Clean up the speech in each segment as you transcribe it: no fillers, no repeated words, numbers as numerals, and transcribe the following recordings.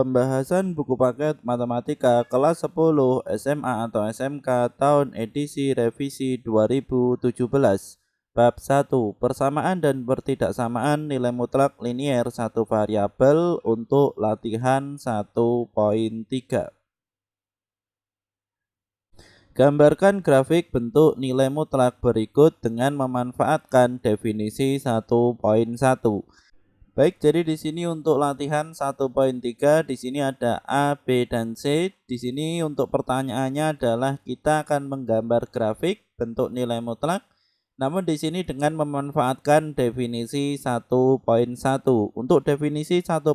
pembahasan buku paket matematika kelas 10 SMA atau SMK tahun edisi revisi 2017. Bab 1. Persamaan dan pertidaksamaan nilai mutlak linier satu variabel untuk latihan 1.3. Gambarkan grafik bentuk nilai mutlak berikut dengan memanfaatkan definisi 1.1. Baik, jadi di sini untuk latihan 1.3 di sini ada A, B, dan C. Di sini untuk pertanyaannya adalah kita akan menggambar grafik bentuk nilai mutlak. Namun di sini dengan memanfaatkan definisi 1.1. Untuk definisi 1.1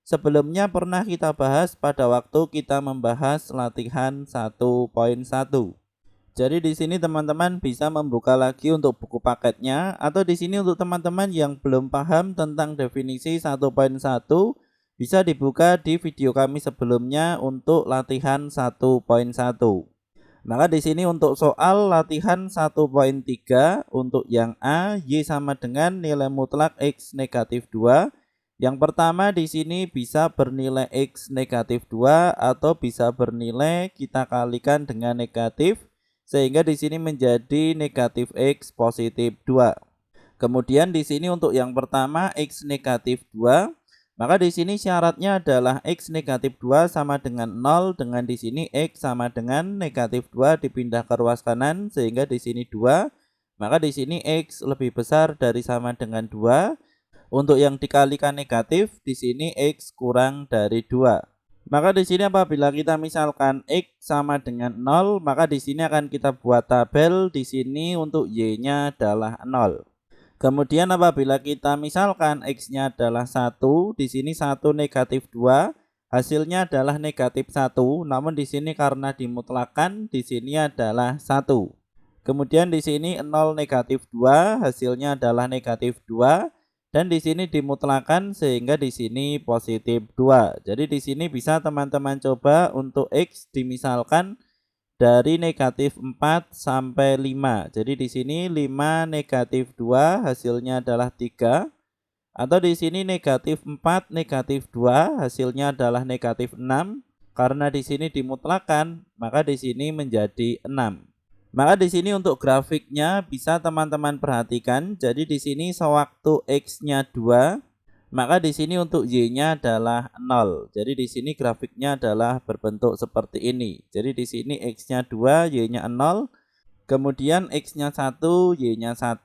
sebelumnya pernah kita bahas pada waktu kita membahas latihan 1.1. Jadi di sini teman-teman bisa membuka lagi untuk buku paketnya, atau di sini untuk teman-teman yang belum paham tentang definisi 1.1 bisa dibuka di video kami sebelumnya untuk latihan 1.1. Maka di sini untuk soal latihan 1.3 untuk yang A, Y sama dengan nilai mutlak X negatif 2. Yang pertama di sini bisa bernilai X negatif 2 atau bisa bernilai kita kalikan dengan negatif, sehingga di sini menjadi negatif X positif 2. Kemudian di sini untuk yang pertama X negatif 2, maka di sini syaratnya adalah X negatif 2 sama dengan 0, dengan di sini X sama dengan negatif 2 dipindah ke ruas kanan sehingga di sini 2, maka di sini X lebih besar dari sama dengan 2. Untuk yang dikalikan negatif di sini X kurang dari 2. Maka di sini apabila kita misalkan X sama dengan 0, maka di sini akan kita buat tabel. Di sini untuk Y-nya adalah 0. Kemudian apabila kita misalkan X-nya adalah 1, di sini 1 negatif 2, hasilnya adalah negatif 1. Namun di sini karena dimutlakan, di sini adalah 1. Kemudian di sini 0 negatif 2, hasilnya adalah negatif 2. Dan di sini dimutlakan sehingga di sini positif 2. Jadi di sini bisa teman-teman coba untuk X dimisalkan dari negatif 4 sampai 5. Jadi di sini 5 negatif 2 hasilnya adalah 3. Atau di sini negatif 4 negatif 2 hasilnya adalah negatif 6. Karena di sini dimutlakan maka di sini menjadi 6. Maka di sini untuk grafiknya bisa teman-teman perhatikan. Jadi di sini sewaktu X-nya 2, maka di sini untuk Y-nya adalah 0. Jadi di sini grafiknya adalah berbentuk seperti ini. Jadi di sini X-nya 2, Y-nya 0. Kemudian X-nya 1, Y-nya 1.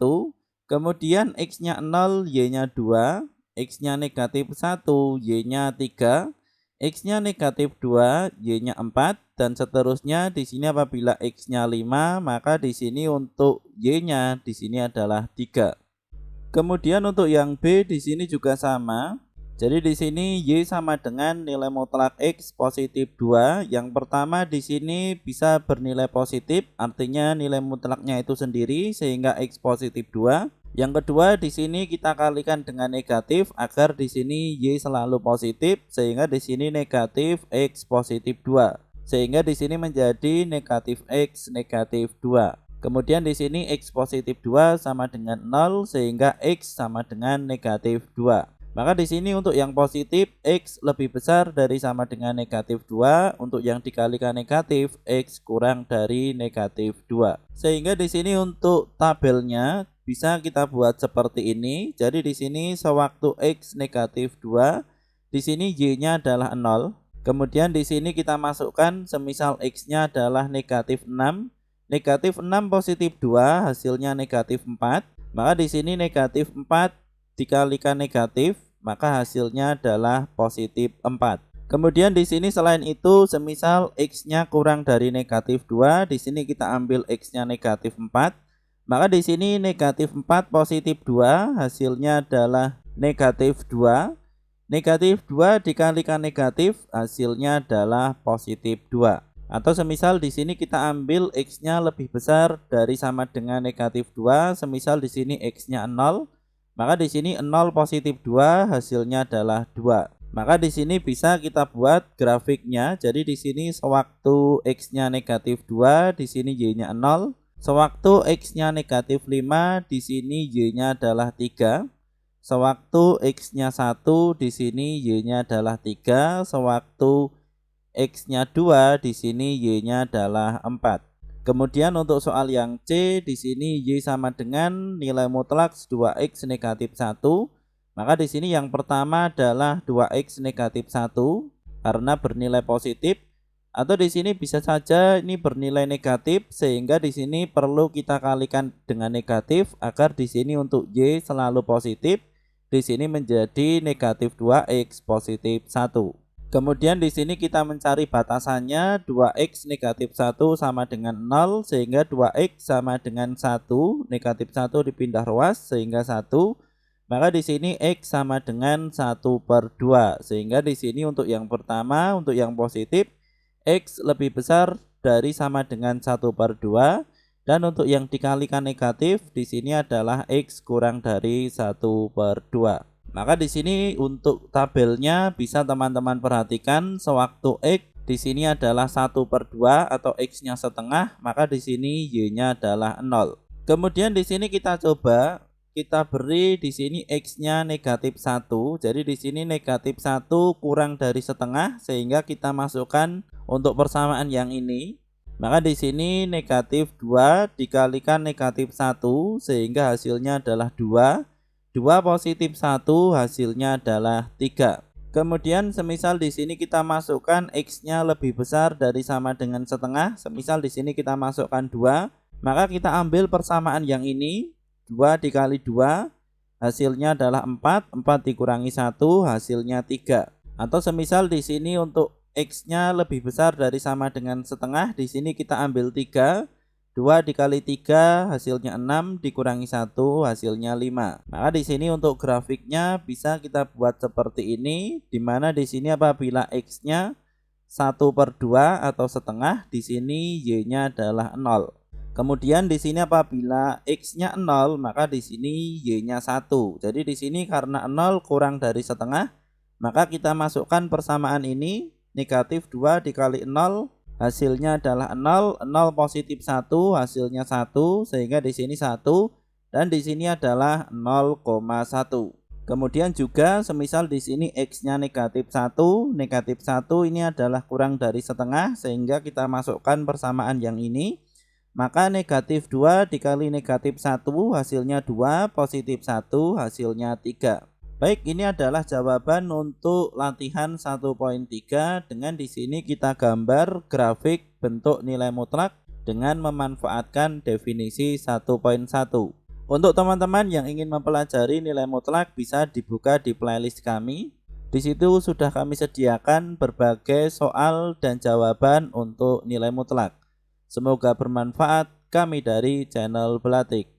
Kemudian X-nya 0, Y-nya 2. X-nya negatif 1, Y-nya 3. X-nya negatif 2, Y-nya 4, dan seterusnya. Di sini apabila X-nya 5, maka di sini untuk Y-nya di sini adalah 3. Kemudian untuk yang B di sini juga sama. Jadi di sini Y sama dengan nilai mutlak X positif 2. Yang pertama di sini bisa bernilai positif, artinya nilai mutlaknya itu sendiri sehingga X positif 2. Yang kedua di sini kita kalikan dengan negatif agar di sini Y selalu positif sehingga di sini negatif X positif 2. Sehingga di sini menjadi negatif X negatif 2. Kemudian di sini X positif 2 sama dengan 0 sehingga X sama dengan negatif 2. Maka di sini untuk yang positif X lebih besar dari sama dengan negatif 2. Untuk yang dikalikan negatif X kurang dari negatif 2. Sehingga di sini untuk tabelnya bisa kita buat seperti ini. Jadi di sini sewaktu X negatif 2, di sini Y-nya adalah 0. Kemudian di sini kita masukkan semisal X-nya adalah negatif 6. Negatif 6 positif 2 hasilnya negatif 4. Maka di sini negatif 4 dikalikan negatif, maka hasilnya adalah positif 4. Kemudian di sini selain itu semisal X-nya kurang dari negatif 2, di sini kita ambil X-nya negatif 4. Maka di sini negatif 4 positif 2 hasilnya adalah negatif 2. Negatif 2 dikalikan negatif hasilnya adalah positif 2. Atau semisal di sini kita ambil X-nya lebih besar dari sama dengan negatif 2, semisal di sini X-nya 0, maka di sini 0 positif 2 hasilnya adalah 2. Maka di sini bisa kita buat grafiknya. Jadi di sini sewaktu X-nya negatif 2, di sini Y-nya 0. Sewaktu X-nya negatif 5, di sini Y-nya adalah 3. Sewaktu X-nya 1, di sini Y-nya adalah 3. Sewaktu X-nya 2, di sini Y-nya adalah 4. Kemudian untuk soal yang C, di sini Y sama dengan nilai mutlak 2X negatif 1. Maka di sini yang pertama adalah 2X negatif 1 karena bernilai positif. Atau di sini bisa saja ini bernilai negatif sehingga di sini perlu kita kalikan dengan negatif agar di sini untuk Y selalu positif. Di sini menjadi negatif 2X positif 1. Kemudian di sini kita mencari batasannya 2X negatif 1 sama dengan 0 sehingga 2X sama dengan 1, negatif 1 dipindah ruas sehingga 1. Maka di sini X sama dengan 1/2 sehingga di sini untuk yang pertama, untuk yang positif X lebih besar dari sama dengan 1/2 dan untuk yang dikalikan negatif di sini adalah X kurang dari 1/2. Maka di sini untuk tabelnya bisa teman-teman perhatikan sewaktu X di sini adalah 1/2 atau X-nya setengah, maka di sini Y-nya adalah 0. Kemudian di sini kita coba kita beri di sini X-nya negatif 1. Jadi di sini negatif 1 kurang dari setengah sehingga kita masukkan untuk persamaan yang ini. Maka di sini negatif 2 dikalikan negatif 1 sehingga hasilnya adalah 2. 2 positif 1 hasilnya adalah 3. Kemudian semisal di sini kita masukkan X-nya lebih besar dari sama dengan setengah, semisal di sini kita masukkan 2, maka kita ambil persamaan yang ini, 2 dikali 2 hasilnya adalah 4, 4 dikurangi 1 hasilnya 3. Atau semisal di sini untuk X-nya lebih besar dari sama dengan setengah, di sini kita ambil 3. 2 dikali 3 hasilnya 6 dikurangi 1 hasilnya 5. Maka di sini untuk grafiknya bisa kita buat seperti ini, di mana di sini apabila X-nya 1/2 atau setengah, di sini Y-nya adalah 0. Kemudian di sini apabila X-nya 0, maka di sini Y-nya 1. Jadi di sini karena 0 kurang dari setengah, maka kita masukkan persamaan ini, negatif 2 dikali 0 hasilnya adalah 0, 0 positif 1 hasilnya 1 sehingga di sini 1 dan di sini adalah 0,1. Kemudian juga semisal di sini X-nya negatif 1, negatif 1 ini adalah kurang dari setengah sehingga kita masukkan persamaan yang ini. Maka negatif 2 dikali negatif 1 hasilnya 2, positif 1 hasilnya 3. Baik, ini adalah jawaban untuk latihan 1.3 dengan di sini kita gambar grafik bentuk nilai mutlak dengan memanfaatkan definisi 1.1. Untuk teman-teman yang ingin mempelajari nilai mutlak bisa dibuka di playlist kami. Di situ sudah kami sediakan berbagai soal dan jawaban untuk nilai mutlak. Semoga bermanfaat. Kami dari channel Belatik.